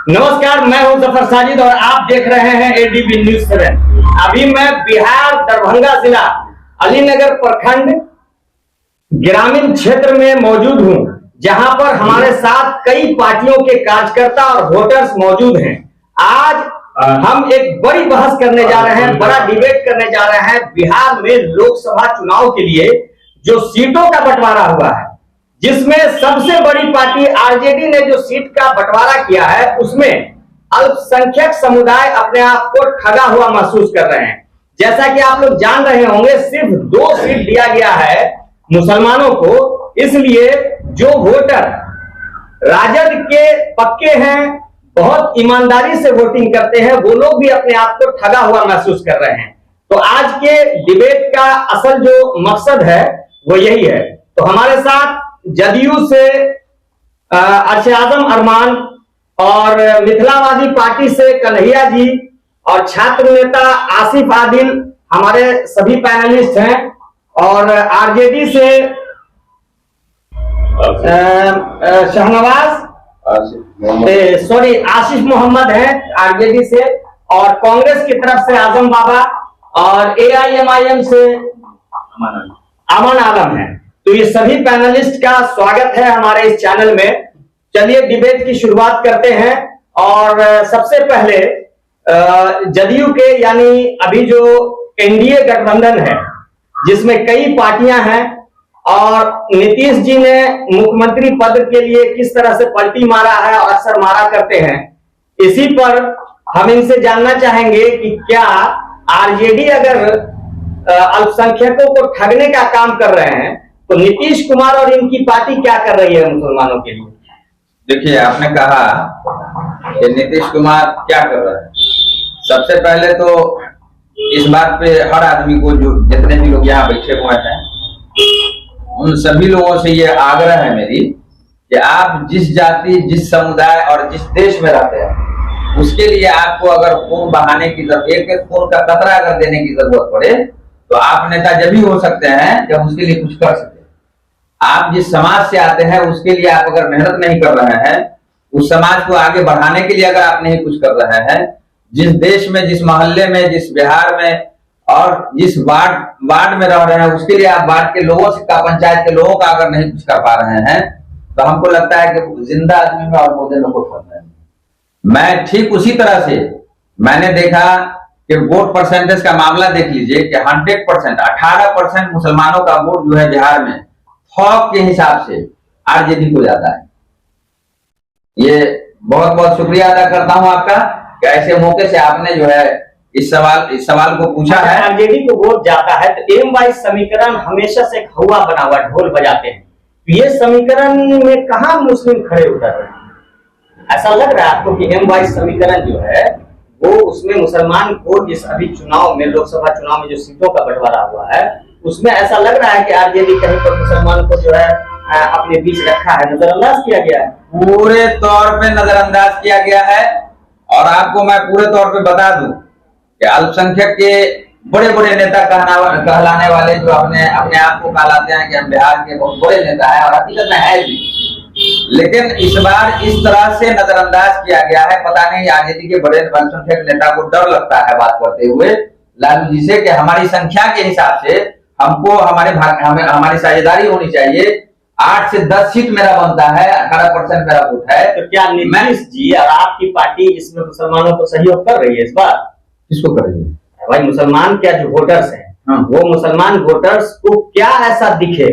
नमस्कार, मैं हूं जफर साजिद और आप देख रहे हैं एडीबी न्यूज 7। अभी मैं बिहार दरभंगा जिला अलीनगर प्रखंड ग्रामीण क्षेत्र में मौजूद हूं, जहां पर हमारे साथ कई पार्टियों के कार्यकर्ता और वोटर्स मौजूद हैं। आज हम एक बड़ी बहस करने जा रहे हैं, बड़ा डिबेट करने जा रहे हैं। बिहार में लोकसभा चुनाव के लिए जो सीटों का बंटवारा हुआ है, जिसमें सबसे बड़ी पार्टी आरजेडी ने जो सीट का बंटवारा किया है, उसमें अल्पसंख्यक समुदाय अपने आप को ठगा हुआ महसूस कर रहे हैं। जैसा कि आप लोग जान रहे होंगे, सिर्फ 2 सीट दिया गया है मुसलमानों को। इसलिए जो वोटर राजद के पक्के हैं, बहुत ईमानदारी से वोटिंग करते हैं, वो लोग भी अपने आप को ठगा हुआ महसूस कर रहे हैं। तो आज के डिबेट का असल जो मकसद है वो यही है। तो हमारे साथ जदयू से अर्शद आजम अरमान और मिथिलावादी पार्टी से कन्हैया जी और छात्र नेता आसिफ आदिल हमारे सभी पैनलिस्ट हैं, और आरजेडी से शहनवाज आशीष मोहम्मद है आरजेडी से, और कांग्रेस की तरफ से आजम बाबा, और एआईएमआईएम से अमन आलम है। तो ये सभी पैनलिस्ट का स्वागत है हमारे इस चैनल में। चलिए डिबेट की शुरुआत करते हैं। और सबसे पहले जदयू के, यानी अभी जो एनडीए गठबंधन है, जिसमें कई पार्टियां हैं, और नीतीश जी ने मुख्यमंत्री पद के लिए किस तरह से पलटी मारा है और अक्सर मारा करते हैं, इसी पर हम इनसे जानना चाहेंगे कि क्या आरजेडी अगर अल्पसंख्यकों को ठगने का काम कर रहे हैं, तो नीतीश कुमार और इनकी पार्टी क्या कर रही है मुसलमानों के लिए? देखिए, आपने कहा कि नीतीश कुमार क्या कर रहा है। सबसे पहले तो इस बात पे हर आदमी को, जो जितने भी लोग यहाँ बैठे हुए हैं, उन सभी लोगों से ये आग्रह है मेरी कि आप जिस जाति, जिस समुदाय और जिस देश में रहते हैं, उसके लिए आपको अगर खून बहाने की जरूरत, एक खून का कतरा अगर देने की जरूरत पड़े, तो आप नेता जब भी हो सकते हैं जब उसके लिए कुछ कर सके। आप जिस समाज से आते हैं, उसके लिए आप अगर मेहनत नहीं कर रहे हैं, उस समाज को आगे बढ़ाने के लिए अगर आप नहीं कुछ कर रहे हैं, जिस देश में, जिस मोहल्ले में, जिस बिहार में और जिस वार्ड में रह रहे हैं, उसके लिए आप वार्ड के लोगों से, पंचायत के लोगों का अगर नहीं कुछ कर पा रहे हैं, तो हमको लगता है कि जिंदा आदमी में और मुर्दे में कोई फर्क नहीं। मैं ठीक उसी तरह से मैंने देखा कि वोट परसेंटेज का मामला देख लीजिए कि 100%, 18% मुसलमानों का वोट जो है बिहार में थोक के हिसाब से आरजेडी को जाता है। ये बहुत बहुत शुक्रिया अदा करता हूं आपका कि ऐसे मौके से आपने जो है इस सवाल को पूछा है। आरजेडी को वोट जाता है तो एम वाई समीकरण हमेशा से हवा बना हुआ ढोल बजाते हैं। ये समीकरण में कहां मुस्लिम खड़े उतर रहे हैं? ऐसा लग रहा है आपको कि एम वाई समीकरण जो है वो, उसमें मुसलमान को, जिस अभी चुनाव में, लोकसभा चुनाव में जो सीटों का बंटवारा हुआ है, उसमें ऐसा लग रहा है कि आरजेडी कहीं पर मुसलमानों को जो है अपने बीच रखा है, नजरअंदाज किया गया है? पूरे तौर पे नजरअंदाज किया गया है। और आपको मैं पूरे तौर पे बता दूं कि अल्पसंख्यक के बड़े बड़े नेता कहलाने वाले, जो अपने आप को कहलाते हैं कि हम बिहार के बहुत बड़े नेता है, और हकीकत में है भी, लेकिन इस बार इस तरह से नजरअंदाज किया गया है। पता नहीं आरजेडी के बड़े अल्पसंख्यक नेता को डर लगता है बात करते हुए लालू जी से कि हमारी संख्या के हिसाब से हमको हमारी साझेदारी होनी चाहिए। 8 से 10 सीट मेरा बनता है, 18% मेरा वोट है। तो क्या नीतीश जी और आपकी पार्टी इसमें मुसलमानों को सहयोग कर रही है इस बार? किसको कर रही है भाई? मुसलमान क्या जो वोटर्स हैं, वो मुसलमान वोटर्स को क्या ऐसा दिखे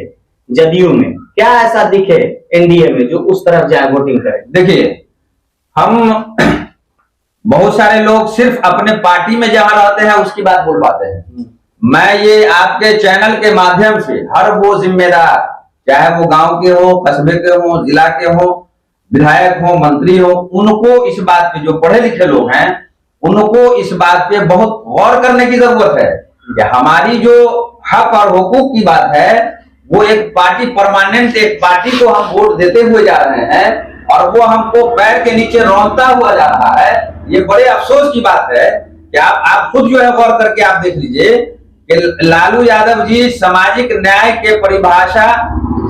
जदयू में, क्या ऐसा दिखे एनडीए में, जो उस तरफ जाए वोटिंग करे? देखिए, हम बहुत सारे लोग सिर्फ अपने पार्टी में जहां रहते हैं उसकी बात बोल पाते हैं। मैं ये आपके चैनल के माध्यम से हर वो जिम्मेदार, चाहे वो गांव के हो, कस्बे के हो, जिला के हो, विधायक हो, मंत्री हो, उनको इस बात पे, जो पढ़े लिखे लोग हैं, उनको इस बात पे बहुत गौर करने की जरूरत है कि हमारी जो हक और हुकूक की बात है, वो एक पार्टी परमानेंट, एक पार्टी को हम वोट देते हुए जा रहे हैं और वो हमको पैर के नीचे रौंदता हुआ जा रहा है। ये बड़े अफसोस की बात है कि आप खुद जो है गौर करके आप देख लीजिए कि लालू यादव जी सामाजिक न्याय के परिभाषा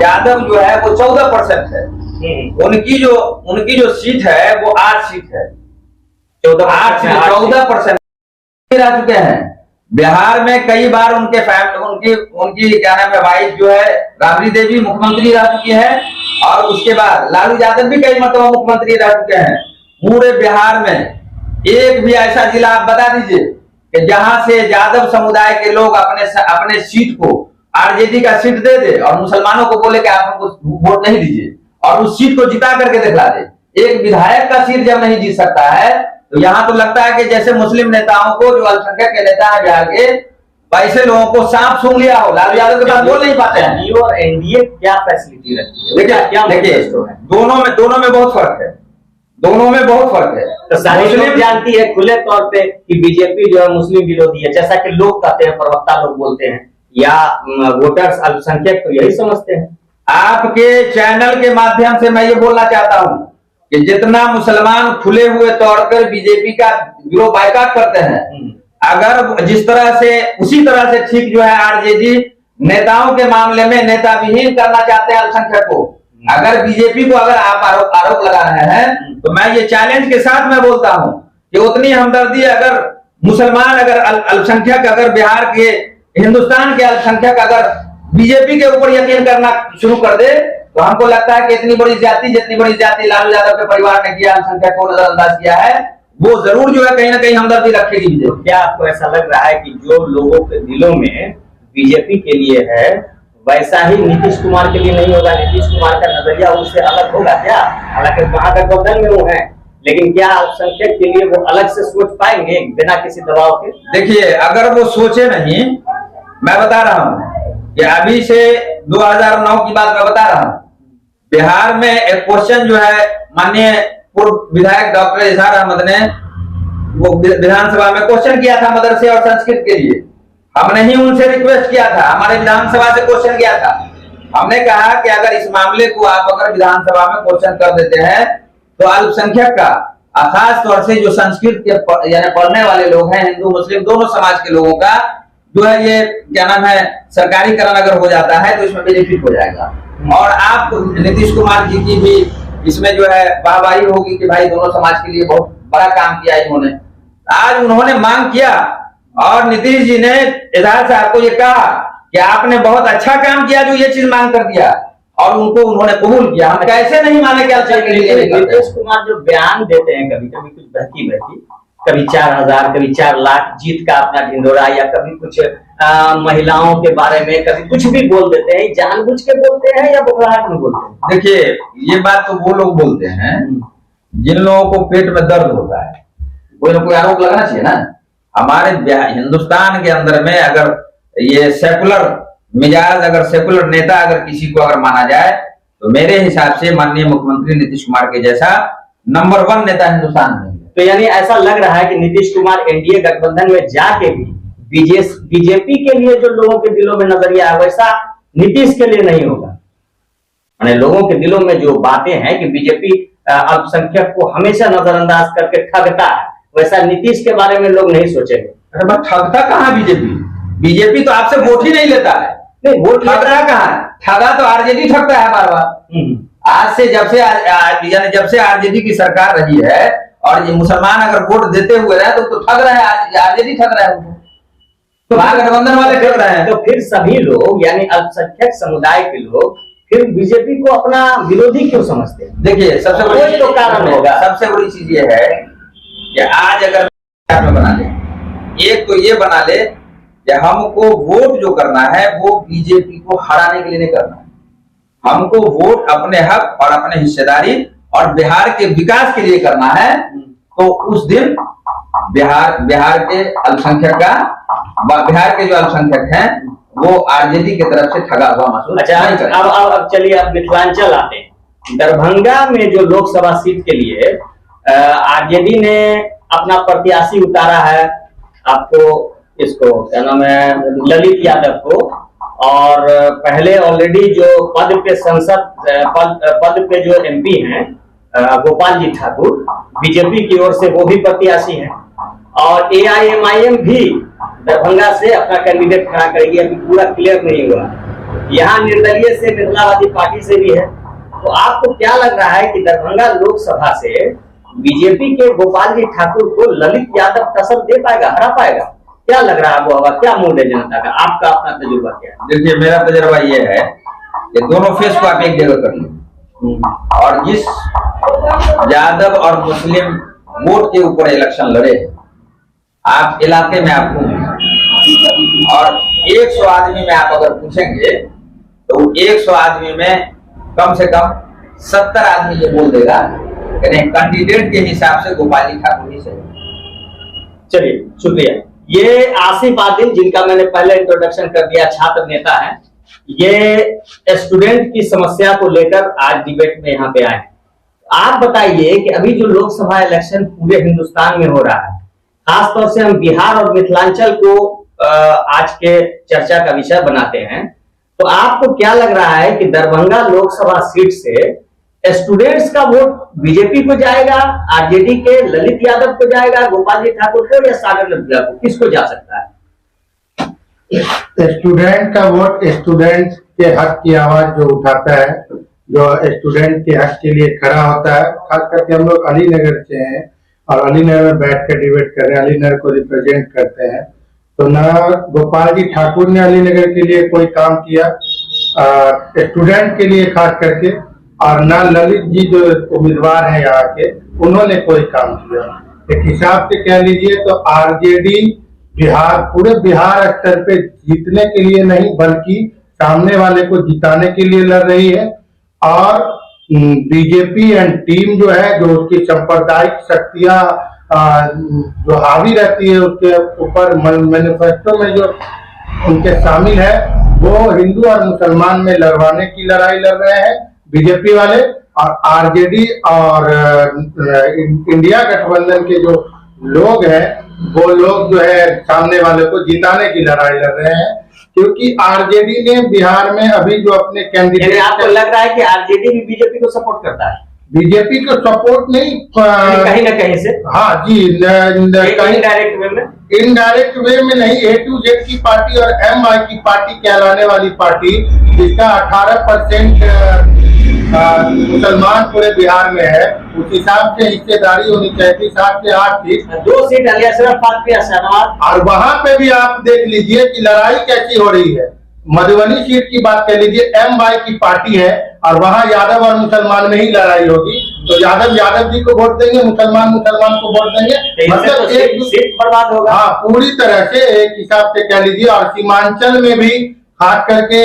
यादव जो है वो 14% है, उनकी जो सीट है वो 8 सीट है, 14% रह चुके हैं। बिहार में कई बार उनकी क्या नाम है वाइफ जो है राबड़ी देवी मुख्यमंत्री रह चुकी है, और उसके बाद लालू यादव भी कई मरतबा मुख्यमंत्री रह चुके हैं। पूरे बिहार में एक भी ऐसा जिला आप बता दीजिए कि जहां से यादव समुदाय के लोग अपने सीट को आरजेडी का सीट दे दे और मुसलमानों को बोले कि आप हमको वोट नहीं दीजिए और उस सीट को जिता करके दिखला दे। एक विधायक का सीट जब नहीं जीत सकता है तो यहाँ तो लगता है कि जैसे मुस्लिम नेताओं को, जो अल्पसंख्यक के नेता है बिहार के, वैसे लोगों को सांप सूंघ लिया हो। लालू यादव के पास बोल नहीं पाते हैं। और एनडीए क्या फैसिलिटी रखती है? देखिए दोनों में बहुत फर्क है, दोनों में बहुत फर्क है। तो सारी लोग जानती है खुले तौर पे कि बीजेपी जो है मुस्लिम विरोधी है, जैसा कि लोग कहते हैं, प्रवक्ता लोग बोलते हैं, या वोटर्स अल्पसंख्यक तो यही समझते हैं। आपके चैनल के माध्यम से मैं ये बोलना चाहता हूं कि जितना मुसलमान खुले हुए तौर पर बीजेपी का विरोध बायकॉट करते हैं, अगर जिस तरह से उसी तरह से ठीक जो है आरजेडी नेताओं के मामले में नेता विहीन करना चाहते हैं अल्पसंख्यक को, अगर बीजेपी को अगर आप आरोप लगा रहे हैं तो मैं ये चैलेंज के साथ मैं बोलता हूं कि उतनी हमदर्दी अगर मुसलमान, अगर अल्पसंख्यक, अगर बिहार के, हिंदुस्तान के अल्पसंख्यक अगर बीजेपी के ऊपर यकीन करना शुरू कर दे तो हमको लगता है कि जितनी बड़ी जाति लालू यादव के परिवार ने किया, अल्पसंख्यक को नजरअंदाज किया है, वो जरूर जो है कहीं ना कहीं हमदर्दी रखेगी। तो क्या आपको ऐसा लग रहा है कि जो लोगों के दिलों में बीजेपी के लिए है वैसा ही नीतीश कुमार के लिए नहीं होगा? नीतीश कुमार का नजरिया उनसे अलग होगा क्या? हालांकि महागठबंधन में वो है, लेकिन क्या अल्पसंख्यक के लिए वो अलग से सोच पाएंगे बिना किसी दबाव के? देखिए, अगर वो सोचे नहीं, मैं बता रहा हूँ कि अभी से 2009 की बात मैं बता रहा हूँ, बिहार में एक क्वेश्चन जो है माननीय पूर्व विधायक डॉक्टर इजहार अहमद ने वो विधानसभा में क्वेश्चन किया था मदरसे और संस्कृत के लिए। हमने ही उनसे रिक्वेस्ट किया था, हमारे विधानसभा से क्वेश्चन किया था। हमने कहा कि अगर इस मामले को आप अगर विधानसभा में क्वेश्चन कर देते हैं तो अल्पसंख्यक का, खास तौर से जो संस्कृत के यानी पढ़ने वाले लोग हैं, हिंदू मुस्लिम दोनों समाज के लोगों का जो है ये क्या नाम है सरकारीकरण अगर हो जाता है तो इसमें बेनिफिट हो जाएगा। और आप नीतीश कुमार जी की भी इसमें जो है वाहवाही होगी कि भाई दोनों समाज के लिए बहुत बड़ा काम किया इन्होंने। आज उन्होंने मांग किया और नीतीश जी ने इजहार साहब को ये कहा कि आपने बहुत अच्छा काम किया जो ये चीज मांग कर दिया, और उनको उन्होंने कबूल किया। हम कैसे नहीं माने क्या नीतीश कुमार जो बयान देते हैं कभी कभी कुछ बहकी कभी 4000 कभी 4 लाख जीत का अपना ढिंडोरा, या कभी कुछ महिलाओं के बारे में कभी कुछ भी बोल देते हैं, जानबूझ के बोलते हैं या बुखलाहट में बोलते हैं? देखिए, ये बात तो वो लोग बोलते हैं जिन लोगों को पेट में दर्द होता है, वो लोग को आरोप लगाना चाहिए ना। हमारे हिंदुस्तान के अंदर में अगर ये सेकुलर मिजाज, अगर सेकुलर नेता अगर किसी को अगर माना जाए तो मेरे हिसाब से माननीय मुख्यमंत्री नीतीश कुमार के जैसा नंबर 1 नेता हिंदुस्तान में। तो यानी ऐसा लग रहा है कि नीतीश कुमार एनडीए गठबंधन में जाके भी बीजेपी के लिए जो लोगों के दिलों में नजरिया है वैसा नीतीश के लिए नहीं होगा। यानी लोगों के दिलों में जो बातें हैं कि बीजेपी अल्पसंख्यक को हमेशा नजरअंदाज करके ठगता है, वैसा नीतीश के बारे में लोग नहीं सोचेंगे। अरे भाई, ठगता कहाँ बीजेपी तो आपसे वोट ही नहीं लेता है। नहीं, वोट ठगता कहाँ है? ठगा तो आरजेडी ठगता है बार बार। आज से जब से आरजेडी की सरकार रही है और ये मुसलमान अगर वोट देते हुए रहे तो ठग रहे हैं, आरजेडी ठग रहा है उनको, तो महागठबंधन वाले ठग रहे हैं। तो फिर सभी लोग यानी अल्पसंख्यक समुदाय के लोग फिर बीजेपी को अपना विरोधी क्यों समझते हैं? देखिए, सबसे बड़ी तो कारण होगा, सबसे बड़ी चीज ये है कि आज अगर बना ले, एक तो ये बना ले कि हमको वोट जो करना है वो बीजेपी को हराने के लिए नहीं करना है, हमको वोट अपने हक और अपने हिस्सेदारी और बिहार के विकास के लिए करना है। तो उस दिन बिहार के अल्पसंख्यक का, बिहार के जो अल्पसंख्यक हैं वो आरजेडी की तरफ से ठगा हुआ महसूस। अच्छा, अब चलिए अब मिथिलांचल आते हैं। दरभंगा में जो लोकसभा सीट के लिए आरजेडी ने अपना प्रत्याशी उतारा है, आपको इसको क्या नाम है, ललित यादव को, और पहले ऑलरेडी जो पद पे संसद पद पे जो एमपी हैं गोपाल जी ठाकुर बीजेपी की ओर से वो भी प्रत्याशी हैं, और एआईएमआईएम भी दरभंगा से अपना कैंडिडेट खड़ा करेगी। अभी पूरा क्लियर नहीं हुआ। यहाँ निर्दलीय से मिथिलावादी पार्टी से भी है, तो आपको क्या लग रहा है कि दरभंगा लोकसभा से बीजेपी के गोपाल जी ठाकुर को ललित यादव टसल दे पाएगा, हरा पाएगा? क्या लग रहा है वो हवा, क्या मूड है जनता का? आपका अपना तजुर्बा क्या है? देखिए, मेरा तजुर्बा ये है कि दोनों फेस को आप एक जगह कर लो, और जिस यादव और मुस्लिम वोट के ऊपर इलेक्शन लड़े, आप इलाके में आप घूमें और 100 आदमी में आप अगर पूछेंगे तो 100 आदमी में कम से कम 70 आदमी ये बोल देगा कि नहीं, कैंडिडेट के हिसाब से गोपाल जी ठाकुर ही सही। चलिए, शुक्रिया। ये आसिफ आदिल, जिनका मैंने पहले इंट्रोडक्शन कर दिया, छात्र नेता हैं। ये स्टूडेंट की समस्या को लेकर आज डिबेट में यहाँ पे आए। आप बताइए कि अभी जो लोकसभा इलेक्शन पूरे हिंदुस्तान में हो रहा है, खासतौर से हम बिहार और मिथिलांचल को आज के चर्चा का विषय बनाते हैं, तो आपको क्या लग रहा है कि दरभंगा लोकसभा सीट से स्टूडेंट्स का वोट बीजेपी को जाएगा, आरजेडी के ललित यादव को जाएगा, गोपाल जी ठाकुर को, या सागर लब्जा को? किसको जा सकता है? स्टूडेंट का वोट स्टूडेंट के हक की आवाज जो उठाता है, जो स्टूडेंट के हक के लिए खड़ा होता है। खास करके हम लोग अलीनगर से हैं और अलीनगर में बैठ कर डिबेट कर रहे हैं, अलीनगर को रिप्रेजेंट करते हैं। तो न गोपाल जी ठाकुर ने अलीनगर के लिए कोई काम किया स्टूडेंट के लिए खास करके, और न ललित जी जो उम्मीदवार हैं यहाँ के, उन्होंने कोई काम किया। एक हिसाब से कह लीजिए तो आरजेडी बिहार, पूरे बिहार स्तर पे जीतने के लिए नहीं बल्कि सामने वाले को जिताने के लिए लड़ रही है। और बीजेपी एंड टीम जो है, जो उसकी सांप्रदायिक शक्तियां जो हावी रहती है उसके ऊपर मैनिफेस्टो में जो उनके शामिल है, वो हिंदू और मुसलमान में लड़वाने की लड़ाई लड़ रहे हैं बीजेपी वाले। और आरजेडी और इंडिया गठबंधन के जो लोग हैं, वो लोग जो है सामने वाले को जिताने की लड़ाई लड़ रहे हैं। क्योंकि आरजेडी ने बिहार में अभी जो अपने कैंडिडेट, आपको लग रहा है कि आरजेडी भी बीजेपी को सपोर्ट करता है? बीजेपी को सपोर्ट नहीं, कहीं ना कहीं से, हाँ जी, कहीं इनडायरेक्ट वे में, इनडायरेक्ट वे में नहीं। A to Z की पार्टी और MI की पार्टी कहलाने वाली पार्टी, जिसका 18% मुसलमान पूरे बिहार में है, उस हिसाब से हिस्सेदारी होनी चाहिए 7 से 8 सीट, 2 सीट शहनवाज। और वहां पे भी आप देख लीजिए कि लड़ाई कैसी हो रही है। मधुबनी सीट की बात कर लीजिए, MY की पार्टी है और वहां यादव और मुसलमान में ही लड़ाई होगी। तो यादव जी को वोट देंगे, मुसलमान को वोट देंगे, मतलब तो एक सीट बर्बाद होगा। हाँ, पूरी तरह से एक हिसाब से कह लीजिए। और सीमांचल में भी खास करके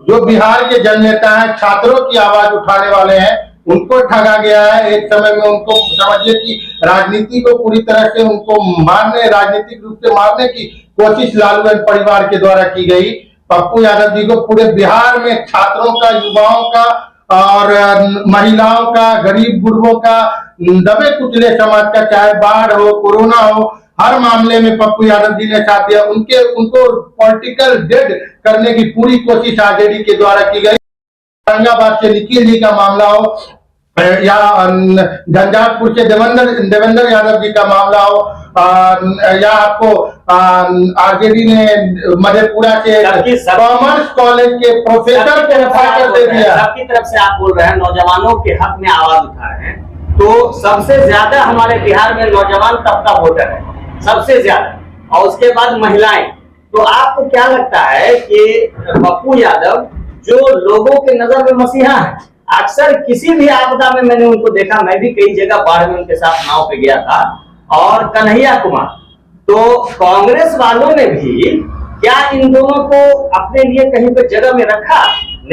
जो बिहार के जननेता हैं, छात्रों की आवाज उठाने वाले हैं, उनको ठगा गया है। एक समय में उनको समझिए कि राजनीति को पूरी तरह से उनको राजनीतिक रूप से मारने की कोशिश लालू एंड परिवार के द्वारा की गई। पप्पू यादव जी को पूरे बिहार में छात्रों का, युवाओं का और महिलाओं का, गरीब बुढ़ों का, दबे कुचले समाज का, चाहे बाढ़ हो, कोरोना हो, हर मामले में पप्पू यादव जी ने साथ दिया। उनको पॉलिटिकल डेड करने की पूरी कोशिश आरजेडी के द्वारा की गई। औरंगाबाद से निखिल जी का मामला हो, या झंझारपुर से देवेंद्र यादव जी का मामला हो, या आपको आरजेडी ने मधेपुरा से कॉमर्स कॉलेज के प्रोफेसर को रेफर कर दे दिया। सबकी तरफ से आप बोल रहे हैं, नौजवानों के हक में आवाज उठा रहे हैं। तो सबसे ज्यादा हमारे बिहार में नौजवान तबका वोटर है, सबसे ज्यादा, और उसके बाद महिलाएं। तो आपको क्या लगता है कि पप्पू यादव जो लोगों के नजर में मसीहा है, अक्सर किसी भी आपदा में मैंने उनको देखा, मैं भी कई जगह बाढ़ में उनके साथ नाव पे गया था, और कन्हैया कुमार, तो कांग्रेस वालों ने भी क्या इन दोनों को अपने लिए कहीं पर जगह में रखा?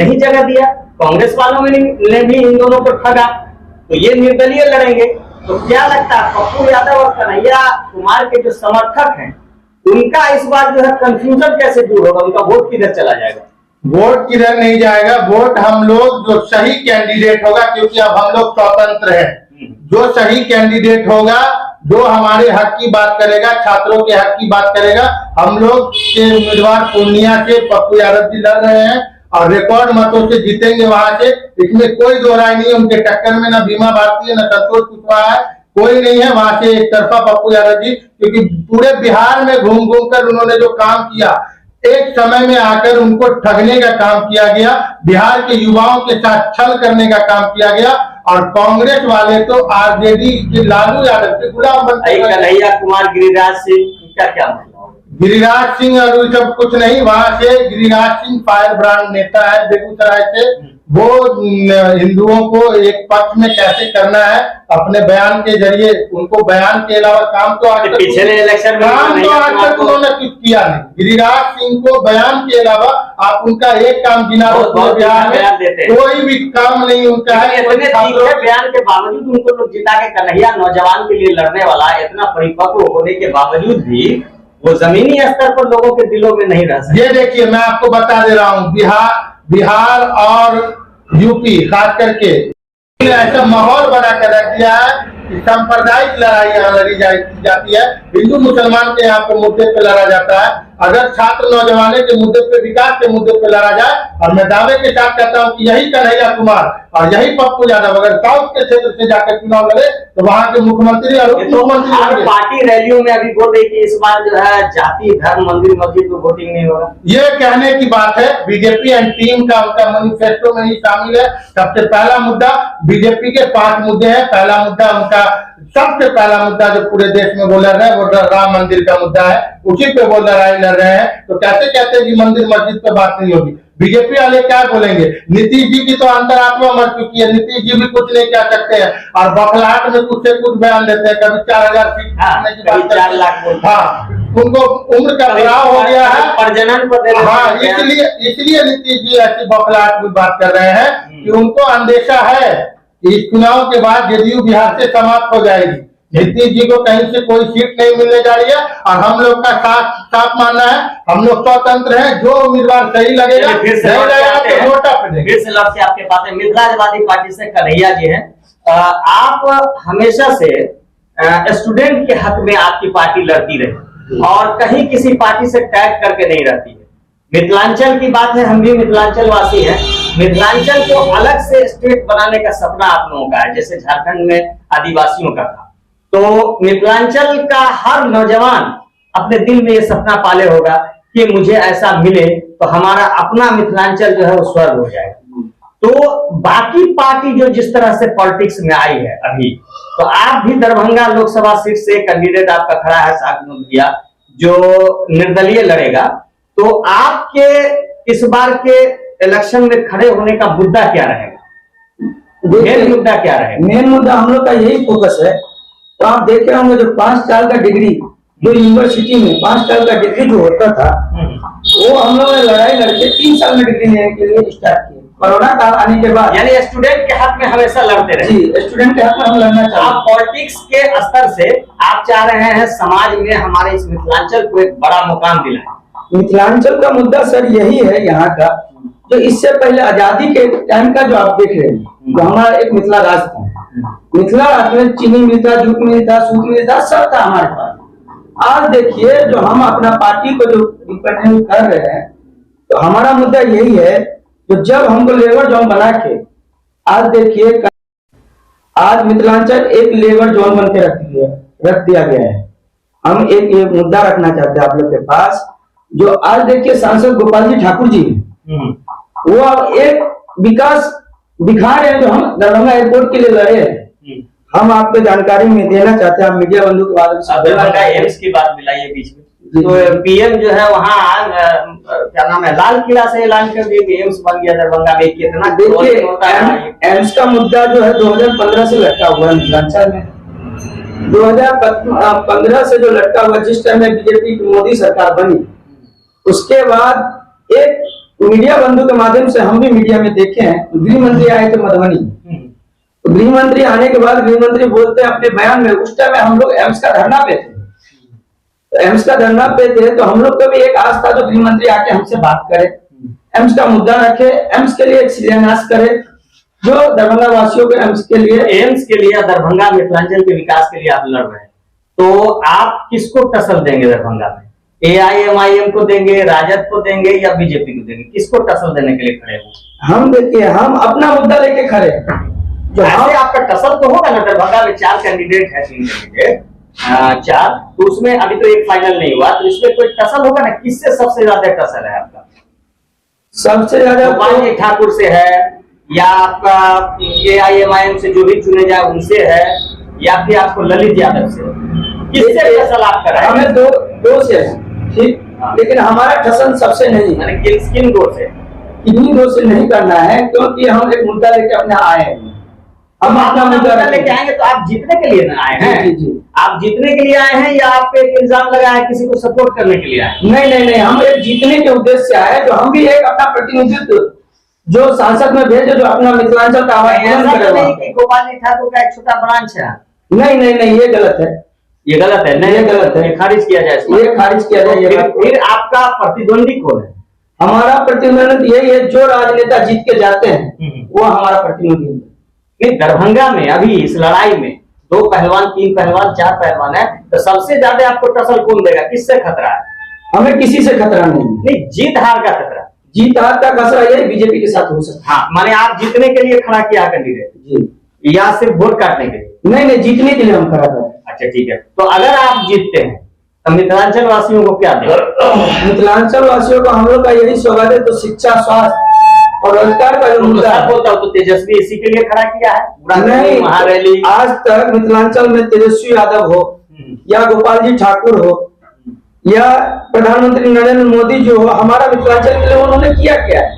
नहीं जगह दिया। कांग्रेस वालों ने भी इन दोनों को ठगा, तो ये निर्दलीय लड़ेंगे। तो क्या लगता है पप्पू यादव और कन्हैया कुमार के जो समर्थक हैं, उनका इस बार जो है कंफ्यूजन कैसे दूर होगा? उनका वोट किधर चला जाएगा? वोट किधर नहीं जाएगा, वोट हम लोग जो सही कैंडिडेट होगा, क्योंकि अब हम लोग स्वतंत्र हैं, जो सही कैंडिडेट होगा, जो हमारे हक की बात करेगा, छात्रों के हक की बात करेगा। हम लोग के उम्मीदवार पूर्णिया से पप्पू यादव जी लड़ रहे हैं और रिकॉर्ड मतों से जीतेंगे वहां से, इसमें कोई दो राय नहीं है। उनके टक्कर में न बीमा भारती है, न संतोष कुशवाहा है, कोई नहीं है। वहां से एक तरफा पप्पू यादव जी, क्योंकि पूरे बिहार में घूम घूम कर उन्होंने जो काम किया, एक समय में आकर उनको ठगने का काम किया गया, बिहार के युवाओं के साथ छल करने का काम किया गया। और कांग्रेस वाले तो आरजेडी के लालू यादव के गुलाम बनते हैं। कन्हैया कुमार, गिरिराज सिंह का क्या मतलब? गिरिराज सिंह और ये सब कुछ नहीं, वहां से गिरिराज सिंह फायर ब्रांड नेता है बेगूसराय से। वो हिंदुओं को एक पक्ष में कैसे करना है अपने बयान के जरिए, उनको बयान के अलावा काम तो आज तक पिछले इलेक्शन में काम तो आज तक उन्होंने कुछ किया नहीं। गिरिराज सिंह को बयान के अलावा आप उनका एक काम गिना दो, पूरे बिहार में कोई भी काम नहीं उनका है। इतने तीखे बयान के बावजूद उनको लोग जिता के, कन्हैया नौजवान के लिए लड़ने वाला, इतना परिपक्व होने के बावजूद भी वो जमीनी स्तर पर लोगों के दिलों में नहीं रह सकते। ये देखिए, मैं आपको बता दे रहा हूँ, बिहार और यूपी खास करके ऐसा माहौल बना कर रख दिया है कि सांप्रदायिक लड़ाई यहाँ लड़ी जाती है। हिंदू मुसलमान के यहाँ पे मुद्दे पे लड़ा जाता है। अगर छात्र नौजवानों के मुद्दे पे, विकास के मुद्दे पे लड़ा जाए, और मैं दावे के साथ कहता हूँ कि यही कन्हैया कुमार और यही पप्पू यादव अगर साउथ के क्षेत्र से जाकर चुनाव लड़े तो वहाँ के मुख्यमंत्री और उप मुख्यमंत्री हर पार्टी रैलियों में अभी बोल रही कि इस बार जो है जाति, धर्म, मंदिर, मस्जिद में वोटिंग नहीं होगा। ये कहने की बात है। बीजेपी एंड टीम का उनका मैनिफेस्टो में ही शामिल है। सबसे पहला मुद्दा, बीजेपी के 5 मुद्दे हैं। पहला मुद्दा उनका, सबसे पहला मुद्दा जो पूरे देश में बोल रहे हैं वो राम मंदिर का मुद्दा है। उसी पे वो लड़ाई लड़ रहे हैं। तो कैसे कहते हैं कि मंदिर मस्जिद पे बात नहीं होगी? बीजेपी वाले क्या बोलेंगे? नीतीश जी की तो अंतरात्मा मर चुकी है, नीतीश जी भी कुछ नहीं कह सकते हैं। और बखलाहट में कुछ से कुछ बयान देते हैं, कभी 4000 सीट की बात, 4 लाख। हाँ, उनको उम्र का बढ़ाव हो गया है, प्रजनन पर। हाँ, इसलिए नीतीश जी ऐसी बखलाहट में बात कर रहे हैं कि उनको अंदेशा है कि इस चुनाव के बाद जदयू बिहार से समाप्त हो जाएगी। नीतीश जी को कहीं से कोई सीट नहीं मिलने जा रही है। और हम लोग का साफ मानना है, हम लोग स्वतंत्र हैं, जो उम्मीदवार सही लगेगा फिर से लौट के आपके पास मिथिलावादी पार्टी से कन्हैया जी हैं। आप हमेशा से स्टूडेंट के हक में आपकी पार्टी लड़ती रही और कहीं किसी पार्टी से टैग करके नहीं रहती है। मिथिलांचल की बात है, हम भी मिथिलांचल वासी हैं। मिथिलांचल को अलग से स्टेट बनाने का सपना आप लोगों का है, जैसे झारखंड में आदिवासियों का था। तो मिथिलांचल का हर नौजवान अपने दिल में ये सपना पाले होगा कि मुझे ऐसा मिले तो हमारा अपना मिथिलांचल जो है वो स्वर्ग हो जाएगा। तो बाकी पार्टी जो जिस तरह से पॉलिटिक्स में आई है अभी, तो आप भी दरभंगा लोकसभा सीट से कैंडिडेट आपका खड़ा है सागनू भैया, जो निर्दलीय लड़ेगा। तो आपके इस बार के इलेक्शन में खड़े होने का मुद्दा क्या रहेगा? मेन मुद्दा क्या रहेगा? मेन मुद्दा हम लोग का यही फोकस है। तो आप देखे होंगे जो 5 साल का डिग्री, जो यूनिवर्सिटी में 5 साल का डिग्री जो होता था, वो हम लोग ने लड़ाई लड़के 3 साल में डिग्री लेने के लिए स्टार्ट किया। कोरोना काल आने के बाद, यानी स्टूडेंट के हक में हमेशा लड़ते रहे। जी, स्टूडेंट के हक में हम लड़ना चाहते हैं। आप पॉलिटिक्स के स्तर से आप चाह रहे हैं समाज में हमारे इस मिथिलांचल को एक बड़ा मुकाम दिलाएं। मिथिलांचल का मुद्दा सर यही है यहाँ का, जो इससे पहले आजादी के टाइम का जो आप देख रहे हैं, जो हमारा एक मिथिला राज था। मिथिला राज में चीनी मिलता, जूट मिलता, सूत मिलता, सब था हमारे पास। आज देखिए जो हम अपना पार्टी को जो रिप्रेजेंट कर रहे हैं, तो हमारा मुद्दा यही है, तो जब हमको लेबर जोन बना के, आज देखिए आज मिथिलांचल एक लेबर जोन बन के रख दिया गया है। हम एक ये मुद्दा रखना चाहते हैं आप लोग के पास, जो आज देखिए सांसद गोपाल जी ठाकुर जी, वो एक विकास दिखा रहे हैं जो हम दरभंगा एयरपोर्ट के लिए लड़े हैं। हम आपको जानकारी में देना चाहते हैं, मिडिया बंधु के माध्यम से। दरभंगा एम्स की बात मिलाई बीच में, तो पीएम जो है वहाँ क्या नाम है, लाल किला से ऐलान कर दिया कि एम्स बन गया दरभंगा में। कितना देखिए एम्स का मुद्दा जो है 2015 से लटका हुआ है मिथिलांचल में। 2015 से जो लटका हुआ, जिस टाइम में बीजेपी की मोदी सरकार बनी, उसके बाद एक मीडिया बंधु के माध्यम से हम भी मीडिया में देखे हैं, गृह मंत्री आए थे मधुबनी। तो गृह मंत्री आने के बाद गृह मंत्री बोलते हैं अपने बयान में, उस टाइम में हम लोग एम्स का धरना पे थे। तो एम्स का धरना पे थे तो हम लोग का भी एक आस था जो गृह मंत्री आके हमसे बात करे, एम्स का मुद्दा रखे, एम्स के लिए एक शिलान्यास करे, जो दरभंगा वासियों के एम्स के लिए दरभंगा मिथिलांचल के विकास के लिए आप लड़ रहे हैं। तो आप किसको टसल देंगे दरभंगा में? AIMIM को देंगे, राजद को देंगे या बीजेपी को देंगे? किसको टसल देने के लिए खड़े हो? हम देखिए, हम अपना मुद्दा लेके खड़े हैं। जो आपका टसल तो होगा ना, दरभंगा में 4 कैंडिडेट है, 3 कैंडिडेट, 4, तो उसमें अभी तो एक फाइनल नहीं हुआ, तो इसमें कोई टसल होगा ना? किससे सबसे ज्यादा टसल है आपका? सबसे ज्यादा गोपाल जी ठाकुर से है, या आपका AIMIM से जो भी चुने जाए उनसे है, या फिर आपको ललित यादव से? किससे टसल आप कराए? हमें दो से है, ठीक, लेकिन हमारा टसल सबसे नहीं है। यानी किन दो से? किन्हीं दो से नहीं करना है, क्योंकि हम एक मुद्दा लेके अपने आए हैं। हम अपना मुद्दा लेके आएंगे तो आप जीतने के लिए ना आए हैं? जी, जी। आप जीतने के लिए आए हैं या आप पे एक इल्जाम लगा है किसी को सपोर्ट करने के लिए आए हैं? नहीं, हम एक जीतने के उद्देश्य से आए, जो हम भी एक अपना प्रतिनिधित्व जो सांसद में भेजे, जो अपना मिथिलांचल का आवाज बुलंद करे। नहीं कि गोपाल जी ठाकुर का एक छोटा ब्रांच है? नहीं, ये गलत है, ये गलत है। नहीं, ये गलत है, खारिज किया जाए इसको। ये खारिज किया जाए। फिर आपका प्रतिद्वंदी कौन है? हमारा प्रतिनिधि यही है, जो राजनेता जीत के जाते हैं वो हमारा प्रतिनिधि है। नहीं, दरभंगा में अभी इस लड़ाई में 2 पहलवान, 3 पहलवान, 4 पहलवान है, तो सबसे ज्यादा आपको टसल कौन देगा? किससे खतरा है? हमें किसी से खतरा नहीं, जीत हार का खतरा। जीत हार का खतरा यही बीजेपी के साथ हो सकता है। हाँ, माने आप जीतने के लिए खड़ा किया कैंडिडेट जी, या सिर्फ वोट काटने के लिए? नहीं, जीतने के लिए हम खड़ा कर। अच्छा, ठीक है। तो अगर आप जीतते हैं तो मिथिलांचल वासियों को क्या देगा? मिथिलांचल वासियों को हम लोग का यही स्वागत है। तो शिक्षा, स्वास्थ्य और रोजगार का जो मुद्दा है, होता तो तेजस्वी इसी के लिए खड़ा किया है। नहीं, महारैली आज तक मिथिलांचल में तेजस्वी यादव हो या गोपाल जी ठाकुर हो या प्रधानमंत्री नरेंद्र मोदी जो हो, हमारा मिथिलांचल के लिए उन्होंने किया क्या है?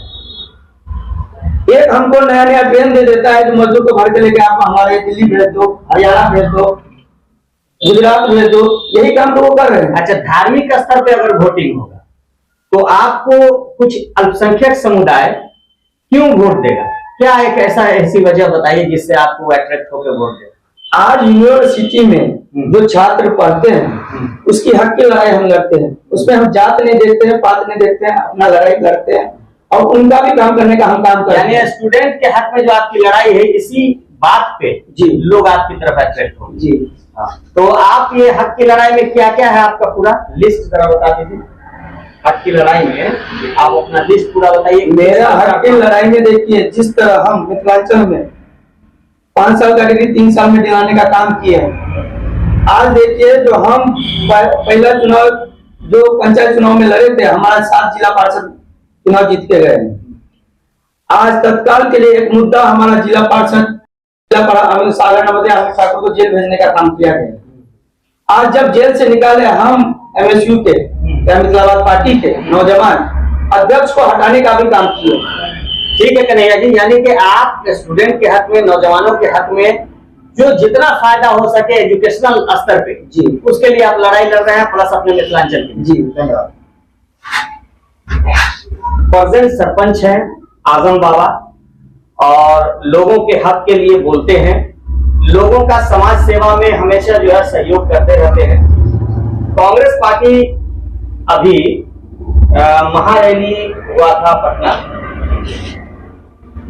एक हमको नया ट्रेन दे देता है, जो मजदूर को भर के लेके आप हमारे दिल्ली भेज दो, हरियाणा भेज दो, गुजरात भेज दो, यही काम तो वो कर रहे हैं। अच्छा, धार्मिक स्तर पे अगर वोटिंग होगा तो आपको कुछ अल्पसंख्यक समुदाय क्यों वोट देगा? क्या एक ऐसी वजह बताइए जिससे आपको अट्रैक्ट होकर वोट देगा? आज यूनिवर्सिटी में जो छात्र पढ़ते हैं उसकी हक की लड़ाई हम लड़ते हैं। उसमें हम जात नहीं देखते हैं, पात नहीं देखते हैं, अपना लड़ाई लड़ते हैं और उनका भी काम करने का हम काम करते हैं। यानी स्टूडेंट के हक में जो आपकी लड़ाई है, इसी बात पे जी लोग आपकी तरफ अट्रैक्ट होंगे। जी, तो आप ये हक की लड़ाई में क्या क्या है आपका पूरा लिस्ट जरा बता दीजिए। हक की लड़ाई में आप अपना लिस्ट पूरा बताइए। मेरा हक की लड़ाई में देखिए, जिस तरह हम मिथिलांचल में 5 साल का डिग्री 3 साल में दिलाने का काम किए हैं। आज देखिए, जो हम पहला चुनाव जो पंचायत चुनाव में लड़े थे, हमारा 7 जिला पार्षद चुनाव जीत के गए। आज तत्काल के लिए एक मुद्दा हमारा जिला पार्षद सागर नवोदय ठाकुर को जेल भेजने का काम किया गया। आज जब जेल से निकाले हम MSU के मिथिलावाद पार्टी के नौजवान अध्यक्ष को हटाने का भी काम किया। ठीक है कन्हैया जी, यानी कि आप स्टूडेंट के हक में, नौजवानों के हक में जो जितना फायदा हो सके एजुकेशनल स्तर पे जी, उसके लिए आप लड़ाई लड़ रहे हैं, प्लस अपने मिथिलांचल की। जी, धन्यवाद। प्रेजेंट सरपंच हैं आजम बाबा और लोगों के हक के लिए बोलते हैं, लोगों का समाज सेवा में हमेशा जो है सहयोग करते रहते हैं। कांग्रेस पार्टी अभी महारैली हुआ था पटना,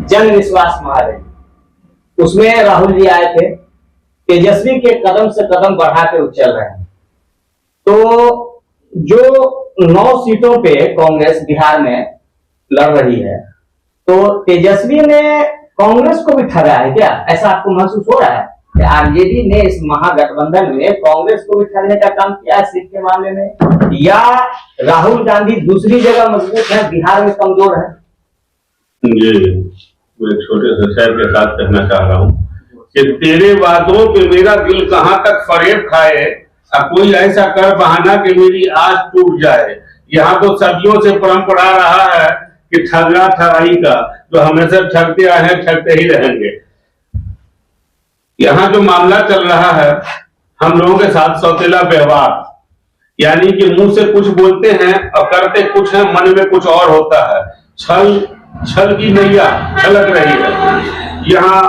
जन विश्वास महारैली, उसमें राहुल जी आए थे। तेजस्वी के कदम से कदम बढ़ा के चल रहे हैं। तो जो 9 सीटों पे कांग्रेस बिहार में लड़ रही है, तो तेजस्वी ने कांग्रेस को भी ठगा है क्या? ऐसा आपको महसूस हो रहा है कि आरजेडी ने इस महागठबंधन में कांग्रेस को भी ठगने का काम किया है सीट के मामले में, या राहुल गांधी दूसरी जगह मजबूत है, बिहार में कमजोर है? जी, मैं छोटे से शहर के साथ कहना चाह रहा हूँ कि तेरे वादों पे मेरा दिल कहाँ तक फरेब खाए, अब कोई ऐसा कर बहाना कि मेरी आस टूट जाए। यहाँ तो सदियों से परंपरा रहा है कि ठगना ठगाई का, जो हमेशा ठगते आए हैं, ठगते ही रहेंगे। यहाँ जो मामला चल रहा है, हम लोगों के साथ सौतेला व्यवहार, यानी कि मुंह से कुछ बोलते हैं और करते कुछ है, मन में कुछ और होता है। छल की नैया छलक रही है। यहाँ